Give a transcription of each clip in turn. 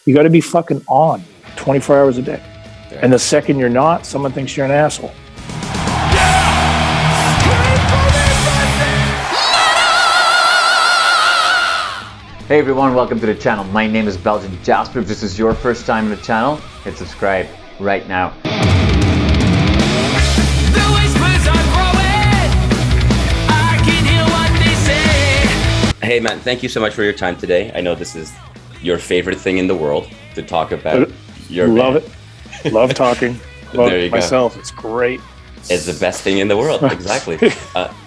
You got to be fucking on 24 hours a day. Yeah. And the second you're not, someone thinks you're an asshole. Hey everyone, welcome to the channel. My name is Belgian Jasper. If this is your first time on the channel, hit subscribe right now. Hey man, thank you so much for your time today. I know this is your favorite thing in the world to talk about your Love band. it. Love talking about There you go. myself. It's great. It's the best thing in the world, exactly.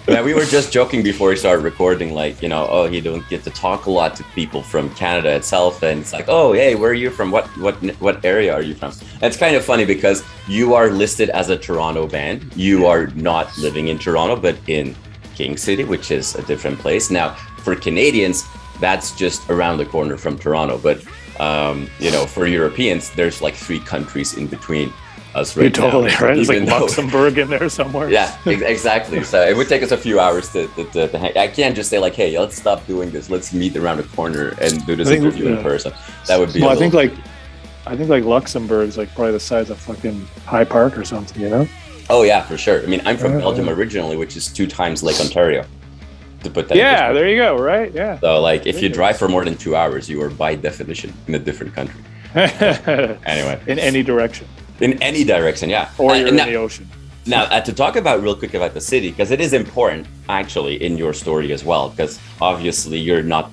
Man, we were just joking before we started recording, like, you know, oh, you don't get to talk a lot to people from Canada itself, and it's like, oh, hey, where are you from? What area are you from? And it's kind of funny because you are listed as a Toronto band. You are not living in Toronto, but in King City, which is a different place. Now, for Canadians, that's just around the corner from Toronto, but you know, for Europeans, there's like 3 countries in between us right now. Totally right. It's like Even though- Luxembourg in there somewhere. Yeah, exactly. So it would take us a few hours to hang. I can't just say like, hey, let's stop doing this. Let's meet around the corner and do this interview in person. That would be. Well, I think like Luxembourg's like probably the size of fucking High Park or something, you know? Oh yeah, for sure. I mean, I'm from Belgium originally, which is 2 times Lake Ontario. To put that. Yeah, there you go. Right. Yeah. So like, if you drive for more than 2 hours, you are by definition in a different country. Anyway, in any direction. In any direction, yeah. Or you're in the ocean. Now, to talk about real quick about the city, because it is important actually in your story as well, because obviously you're not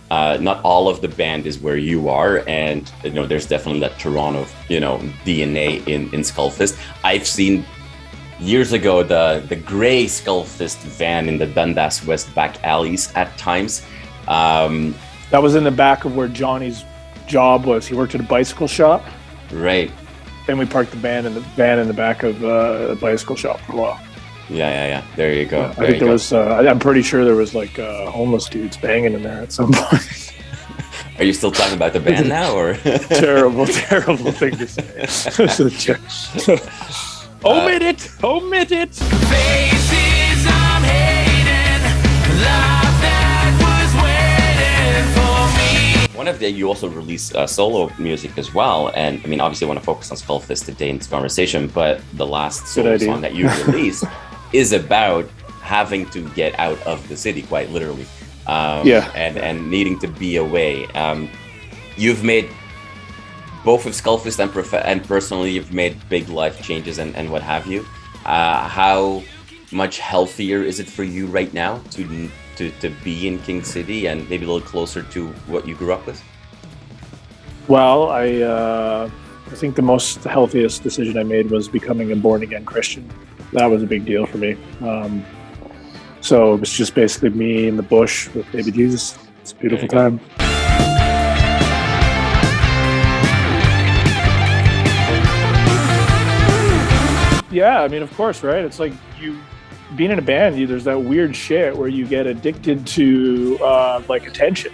all of the band is where you are, and you know there's definitely that Toronto, you know, DNA in Skullfist. I've seen years ago the gray Skullfist van in the Dundas West back alleys at times. That was in the back of where Johnny's job was. He worked at a bicycle shop. Right. And we parked the van in the back of a bicycle shop for a while. Yeah. There you go. I think there was. I'm pretty sure there was like homeless dudes banging in there at some point. Are you still talking about the band now, or terrible thing to say? Omit it. Faces I'm hating, love that was waiting for me. one of the, you also release solo music as well, and I mean obviously I want to focus on Skullfist today in this conversation, but the last solo song that you released is about having to get out of the city, quite literally, and needing to be away. You've made both with Skullfist and personally, you've made big life changes and what have you. How much healthier is it for you right now to be in King City and maybe a little closer to what you grew up with? Well, I think the most healthiest decision I made was becoming a born-again Christian. That was a big deal for me. So it was just basically me in the bush with baby Jesus. It's a beautiful time. Yeah, I mean, of course, right? It's like you being in a band, there's that weird shit where you get addicted to like attention.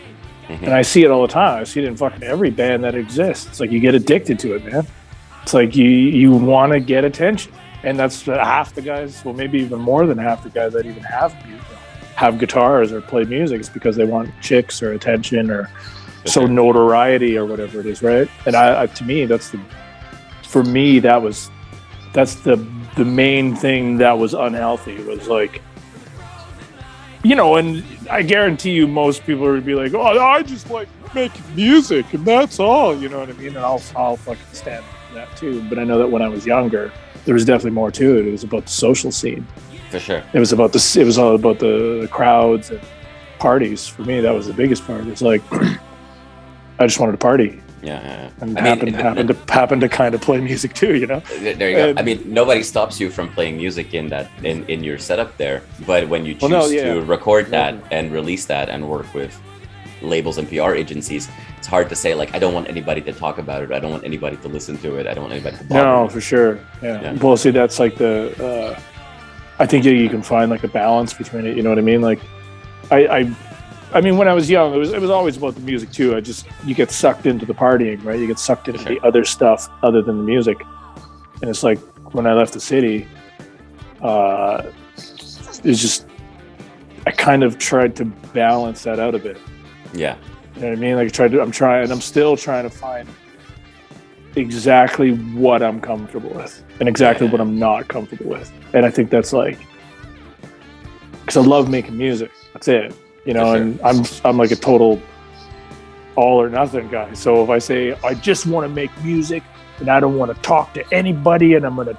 Mm-hmm. And I see it all the time. I see it in fucking every band that exists. It's like you get addicted to it, man. It's like you want to get attention. And that's half the guys, well, maybe even more than half the guys that even have guitars or play music. It's because they want chicks or attention or notoriety or whatever it is, right? And to me, that's the main thing that was unhealthy. It was like, you know, and I guarantee you most people would be like, oh, I just like making music and that's all, you know what I mean? And I'll fucking stand that too. But I know that when I was younger, there was definitely more to it. It was about the social scene. For sure. It was all about the crowds and parties. For me, that was the biggest part. It's like, I just wanted to party. Yeah. And happened to kind of play music too, you know. There you go. I mean, nobody stops you from playing music in your setup there, but when you choose to record that and release that and work with labels and PR agencies, it's hard to say like, I don't want anybody to talk about it. I don't want anybody to listen to it. I don't want anybody to bother No, me. for sure. Yeah. Well, see, that's like I think you can find like a balance between it. You know what I mean? Like, I mean, when I was young, it was always about the music too. You get sucked into the partying, right? You get sucked into the other stuff other than the music. And it's like when I left the city, it's just I kind of tried to balance that out a bit. Yeah. You know what I mean? Like I'm still trying to find exactly what I'm comfortable with and exactly what I'm not comfortable with. And I think that's like, because I love making music. That's it. You know, and I'm like a total all or nothing guy. So if I say I just want to make music and I don't want to talk to anybody and I'm going to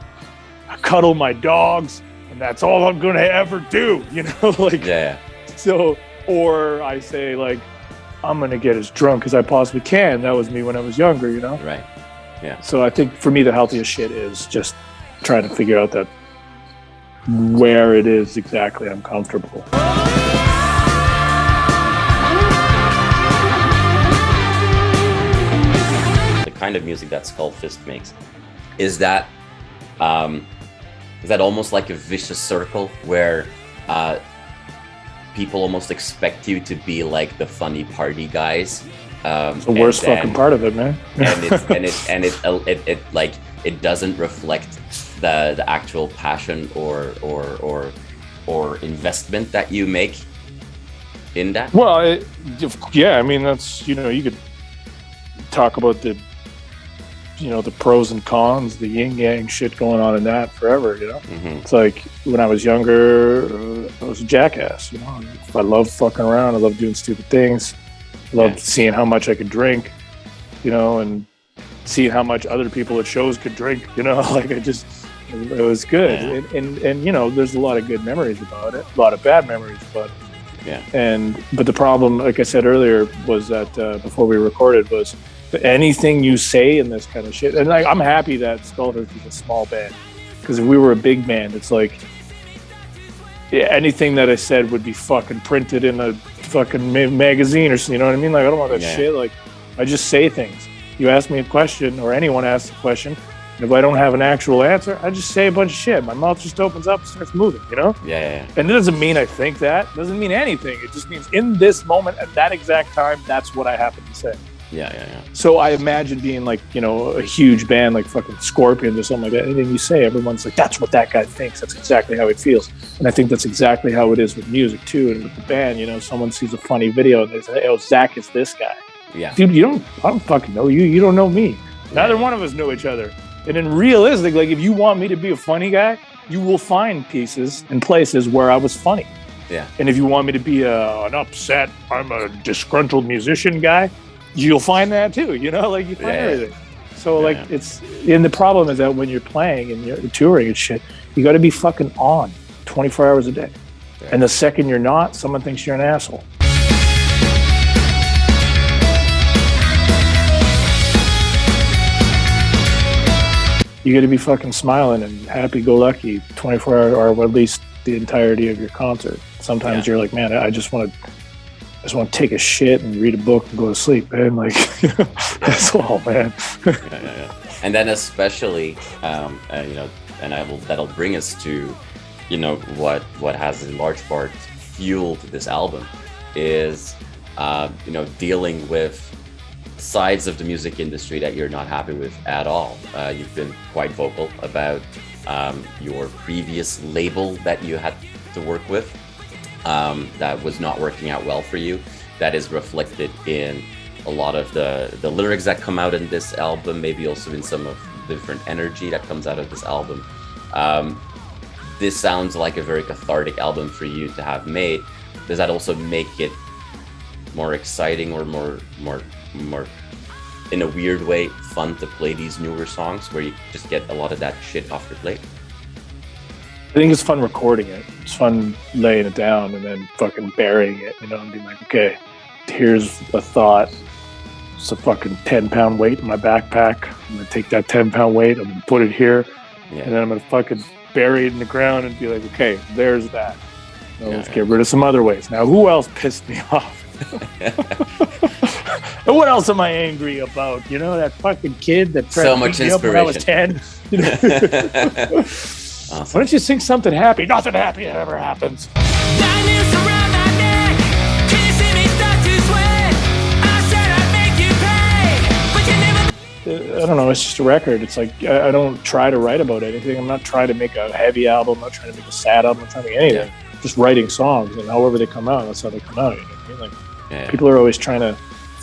cuddle my dogs and that's all I'm going to ever do, you know, like, so, or I say like, I'm going to get as drunk as I possibly can. That was me when I was younger, you know? Right. Yeah. So I think for me, the healthiest shit is just trying to figure out that where it is exactly I'm comfortable. The kind of music that Skullfist makes, is that almost like a vicious circle where people almost expect you to be like the funny party guys. It's the worst fucking part of it, man. and it doesn't reflect the actual passion or investment that you make in that. Well, I mean, that's, you know, you could talk about the pros and cons, the yin yang shit going on in that forever, you know. It's like when I was younger, I was a jackass, you know. I loved fucking around. I loved doing stupid things. I loved seeing how much I could drink, you know, and seeing how much other people at shows could drink, you know. Like it was good. And you know, there's a lot of good memories about it, a lot of bad memories about it. But the problem, like I said earlier, was that before we recorded, was anything you say in this kind of shit, and like I'm happy that Skullfist is a small band, because if we were a big band, it's like anything that I said would be fucking printed in a fucking magazine or something, you know what I mean? Like I don't want that shit. Like I just say things. You ask me a question, or anyone asks a question, and if I don't have an actual answer, I just say a bunch of shit. My mouth just opens up and starts moving, you know? And it doesn't mean I think that. It doesn't mean anything. It just means in this moment, at that exact time, that's what I happen to say. So I imagine being like, you know, a huge band like fucking Scorpions or something like that. Anything you say, everyone's like, that's what that guy thinks. That's exactly how he feels. And I think that's exactly how it is with music too. And with the band, you know, someone sees a funny video and they say, oh, Zach is this guy. Dude, I don't fucking know you. You don't know me. Neither one of us know each other. And in realistic, like if you want me to be a funny guy, you will find pieces and places where I was funny. And if you want me to be an upset, I'm a disgruntled musician guy, you'll find that too, you know, like you find everything. So like it's, and the problem is that when you're playing and you're touring and shit, you got to be fucking on 24 hours a day. And the second you're not, someone thinks you're an asshole. You got to be fucking smiling and happy-go-lucky 24 hours, or at least the entirety of your concert. Sometimes you're like, man, I just want to take a shit and read a book and go to sleep, man. Like, that's all, man. And then especially, you know, and that'll bring us to, you know, what has in large part fueled this album is, you know, dealing with sides of the music industry that you're not happy with at all. You've been quite vocal about your previous label that you had to work with. That was not working out well for you. That is reflected in a lot of the lyrics that come out in this album, maybe also in some of the different energy that comes out of this album. This sounds like a very cathartic album for you to have made. Does that also make it more exciting or more in a weird way fun to play these newer songs where you just get a lot of that shit off your plate? I think it's fun recording it. It's fun laying it down and then fucking burying it, you know, and being like, okay, here's a thought. It's a fucking 10-pound weight in my backpack. I'm going to take that 10-pound weight, I'm going to put it here, and then I'm going to fucking bury it in the ground and be like, okay, there's that. Now let's get rid of some other ways. Now, who else pissed me off? And what else am I angry about? You know, that fucking kid that tried to beat me up when I was 10. You know? Awesome. Why don't you sing something happy? Nothing happy ever happens. I don't know, it's just a record. It's like, I don't try to write about anything. I'm not trying to make a heavy album. I'm not trying to make a sad album. I'm not trying to make anything. Just writing songs, and however they come out, that's how they come out. You know what I mean? Like, people are always trying to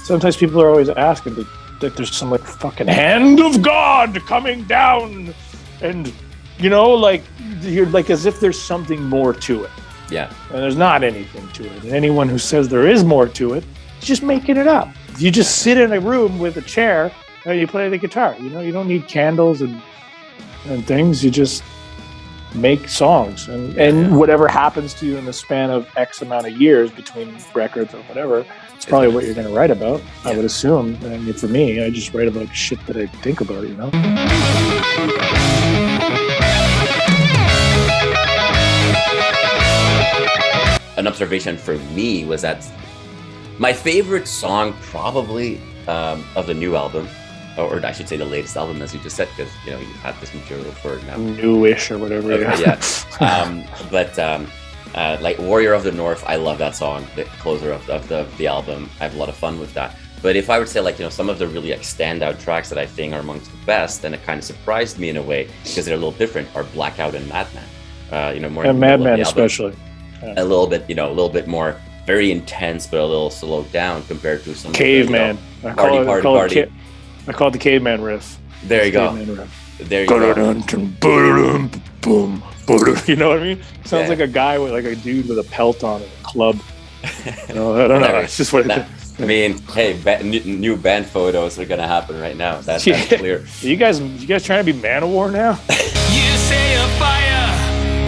sometimes people are always asking that there's some like fucking hand of God coming down, and like you're like as if there's something more to it. Yeah. And there's not anything to it. And anyone who says there is more to it is just making it up. You just sit in a room with a chair and you play the guitar. You don't need candles and things. You just make songs. And whatever happens to you in the span of X amount of years between records or whatever, it's probably what you're going to write about, I would assume. I mean, for me, I just write about shit that I think about, An observation for me was that my favorite song probably of the new album, or I should say the latest album, as you just said, because you've had this material for now newish or whatever. Like Warrior of the North, I love that song, the closer of the album. I have a lot of fun with that. But if I would say some of the really standout tracks that I think are amongst the best, and it kind of surprised me in a way because they're a little different, are Blackout and Madman. More and Madman especially. A little bit more, very intense, but a little slowed down compared to some Caveman. Party. I call it the Caveman riff. There you go. There you go. You know what I mean? Sounds like a guy with like a dude with a pelt on in a club. I don't know. It's just what it is. I mean, hey, new band photos are gonna happen right now. That's clear. You guys trying to be Manowar now? You say a fire,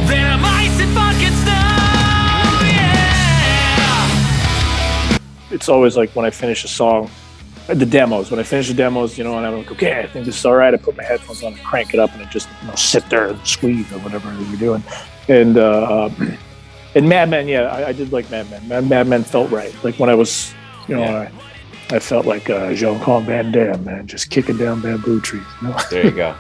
then I'm ice and fucking snow, yeah. It's always like when I finish a song, the demos. When I finish the demos, and I'm like, okay, I think this is all right. I put my headphones on and crank it up, and I just sit there and squeeze or whatever you're doing. And Madman, I did like Madman. Madman felt right. Like when I was, I felt like Jean-Claude Van Damme, man, just kicking down bamboo trees. There you go.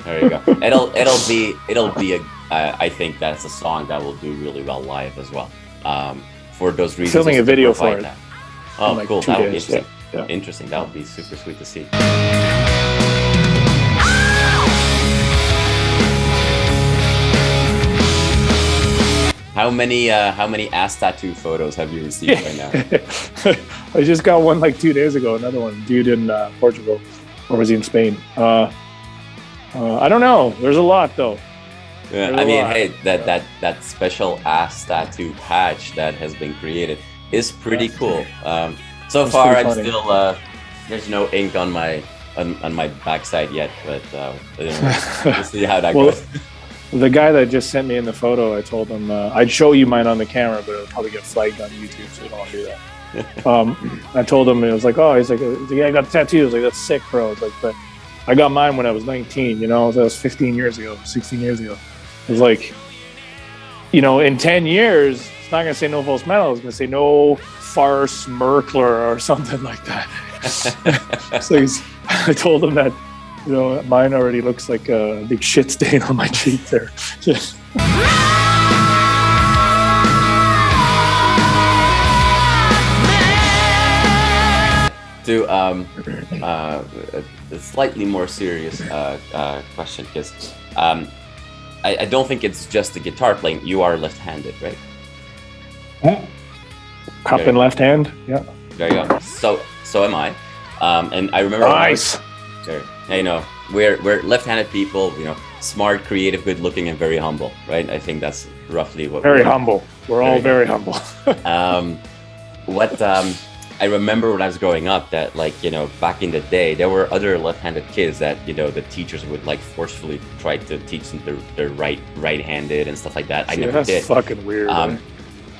It'll be I think that's a song that will do really well live as well. For those reasons, filming a video for it. That. Oh, like cool! That would be interesting. Yeah. Interesting. That would be super sweet to see. How many ass tattoo photos have you received right now? I just got one like 2 days ago. Another one, dude in Portugal, or was he in Spain? I don't know. There's a lot though. Yeah, I mean, hey, that special ass tattoo patch that has been created is pretty cool. So far, I'm still there's no ink on my backside yet, but we'll see how that goes. The guy that just sent me in the photo, I told him I'd show you mine on the camera, but it'll probably get flagged on YouTube, so you don't want to do that. I told him, it was like, he's like, yeah, I got tattoos. I was like, that's sick, bro. It's like, but I got mine when I was 19. That was 15 years ago, 16 years ago. It was like, in 10 years, it's not gonna say no false metal. It's gonna say no farce Merkler or something like that. So I told him that. Mine already looks like a big shit stain on my cheek there. To a slightly more serious question, because I don't think it's just the guitar playing. You are left-handed, right? Yeah. Cup in left hand. Yeah. There you go. So am I. And I remember. Nice. We're left-handed people, smart, creative, good-looking, and very humble, right? I think that's roughly what. Very humble. We're all very humble. I remember when I was growing up that, back in the day, there were other left-handed kids that, the teachers would forcefully try to teach them their right-handed and stuff like that. I never did. That's fucking weird.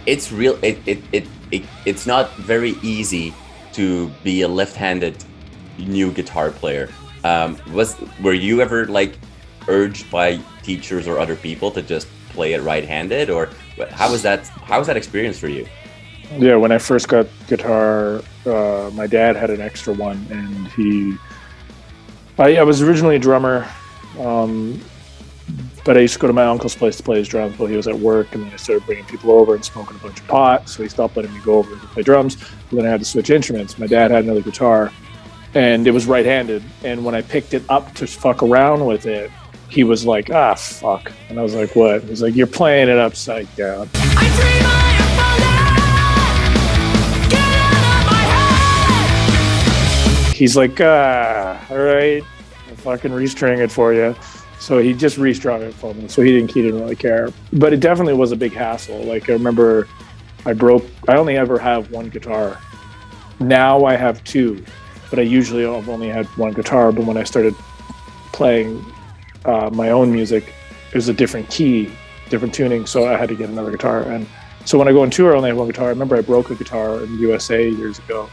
It's real. It's not very easy to be a left-handed new guitar player. Were you ever urged by teachers or other people to just play it right-handed, or how was that experience for you? Yeah, when I first got guitar, my dad had an extra one, and I was originally a drummer, but I used to go to my uncle's place to play his drums while he was at work, and then I started bringing people over and smoking a bunch of pot, so he stopped letting me go over to play drums, and then I had to switch instruments. My dad had another guitar, and it was right-handed, and when I picked it up to fuck around with it, he was like, fuck. And I was like, what? He's like, you're playing it upside down. he's like, all right, I'll fucking restring it for you. So he just restrung it for me. So he didn't really care. But it definitely was a big hassle. Like, I remember I only ever have one guitar. Now I have two, but I usually have only had one guitar. But when I started playing my own music, it was a different key, different tuning. So I had to get another guitar. And so when I go on tour, I only have one guitar. I remember I broke a guitar in the USA years ago.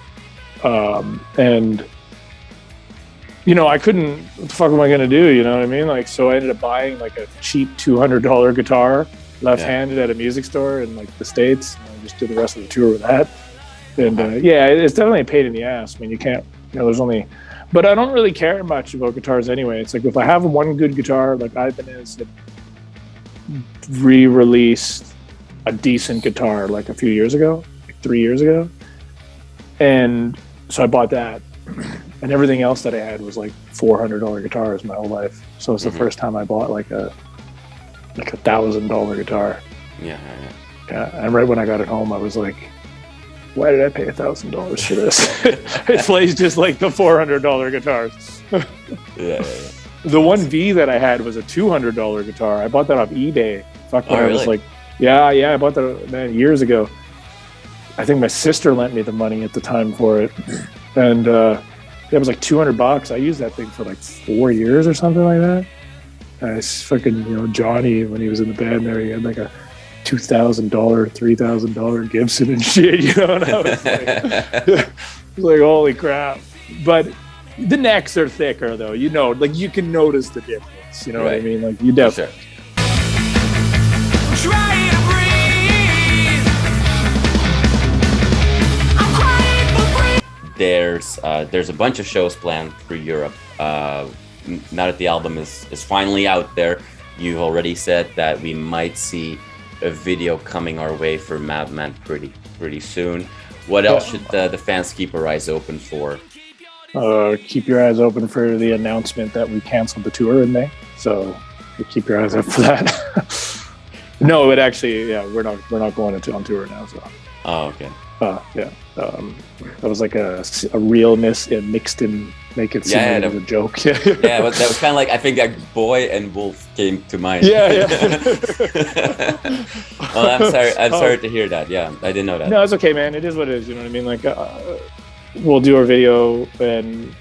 And you know, I couldn't, what the fuck am I going to do? You know what I mean? Like, so I ended up buying like a cheap $200 guitar, left-handed at a music store in like the States. And I just did the rest of the tour with that. And yeah, it's definitely a pain in the ass. I mean, you can't, you know, there's only, but I don't really care much about guitars anyway. It's like, if I have one good guitar, like Ibanez had re-released a decent guitar like a few years ago, like 3 years ago. And so I bought that. And everything else that I had was like $400 guitars my whole life. So it's the first time I bought like a $1,000 guitar. Yeah. And right when I got it home, I was like, why did I pay $1,000 for this? It plays just like the $400 guitars. Yeah. The one V that I had was a $200 guitar. I bought that off eBay. Fuck, Oh, I was really? like, yeah, I bought that, man, years ago. I think my sister lent me the money at the time for it. And it was like $200. I used that thing for like 4 years or something like that. And it's fucking, you know, Johnny, when he was in the band there, he had like a $2,000, $3,000 Gibson and shit, you know? And I was like, I was like, holy crap. But the necks are thicker though, you know, like you can notice the difference, you know what I mean? Like you definitely. Sure. Trying to breathe. I'm crying for breath. There's a bunch of shows planned for Europe. Now that the album is finally out there, you've already said that we might see a video coming our way for Madman pretty soon. What else should the fans keep their eyes open for? Keep your eyes open for the announcement that we canceled the tour in May. So keep your eyes up for that. No, it actually, yeah, we're not going on tour now. So. Oh, okay. Yeah. That was like a realness mixed in, make it seem like it was a joke. Yeah, that was kind of like, I think like Boy and Wolf came to mind. Yeah. Well, I'm sorry to hear that. Yeah, I didn't know that. No, it's okay, man. It is what it is. You know what I mean? Like, we'll do our video and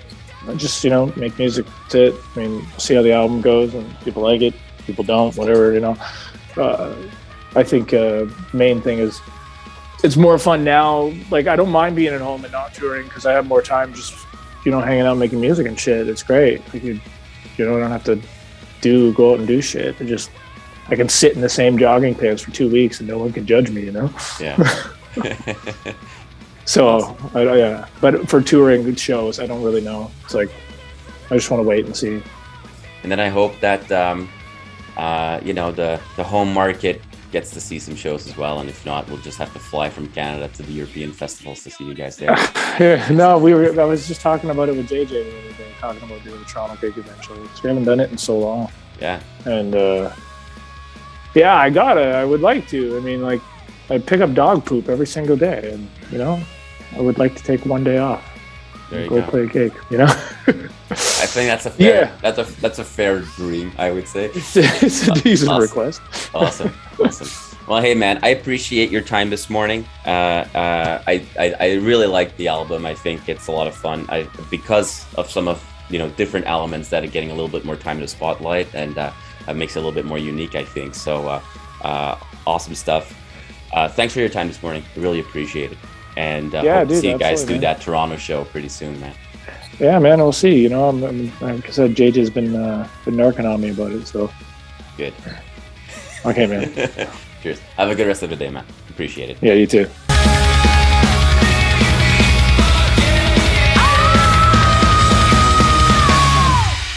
just, you know, make music. That's it. I mean, see how the album goes, and people like it, people don't, whatever, you know. I think main thing is, it's more fun now. Like, I don't mind being at home and not touring because I have more time just, you know, hanging out, making music and shit. It's great. Like, you know, I don't have to go out and do shit. I can sit in the same jogging pants for 2 weeks and no one can judge me, you know? Yeah. So, awesome. Yeah. But for touring good shows, I don't really know. It's like, I just want to wait and see. And then I hope that, you know, the home market gets to see some shows as well, and if not, we'll just have to fly from Canada to the European festivals to see you guys there. Yeah, no, I was just talking about it with JJ the other day, talking about doing the Toronto gig eventually, because we haven't done it in so long. Yeah. And yeah, I would like to. I mean, like, I pick up dog poop every single day, and you know, I would like to take one day off. There you go play a gig, you know. I think that's a fair, that's a fair dream, I would say. It's a decent request. Awesome. Well, hey man, I appreciate your time this morning. I really like the album. I think it's a lot of fun. Because of some of, you know, different elements that are getting a little bit more time in the spotlight, and that makes it a little bit more unique, I think. So awesome stuff. Thanks for your time this morning. I really appreciate it. And hope to see you guys do that Toronto show pretty soon, man. Yeah, man, we'll see. You know, like I said, JJ's been narking on me about it, so. Good. Okay, man. Cheers. Have a good rest of the day, man. Appreciate it. Yeah, you too.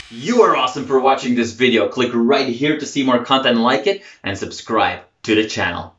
You are awesome for watching this video. Click right here to see more content like it and subscribe to the channel.